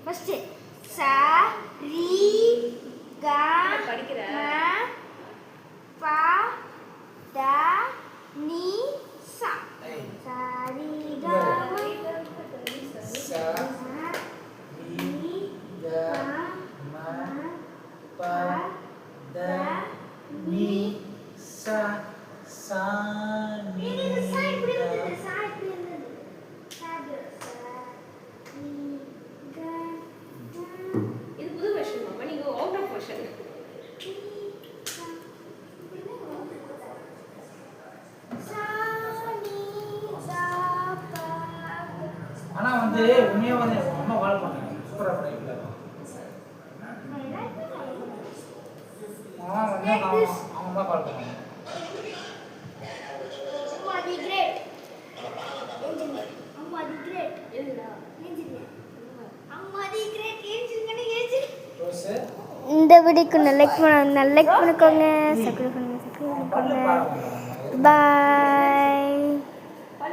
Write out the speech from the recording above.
First ச ரி க படிக்கிற ம ப த நீ சா ச ரி க ச ரி க ம ப த நீ சா சா நீ சா இப்படி இருந்தது சா இப்படி இருந்தது சா ரி க இது புது வெர்ஷன் மாமா நீங்க அவுட் ஆஃப் வெர்ஷன் ஆனா வந்து உண்மையா வந்து அம்மா கால் பண்ணாங்க சூப்பரா பண்ணிருக்காங்க வந்து அவங்க அம்மா கால் பண்ணாங்க இந்த வீடியோக்கு லைக் பண்ணிக்கோங்க சப்ஸ்கிரைப் பண்ணுங்க பாய்.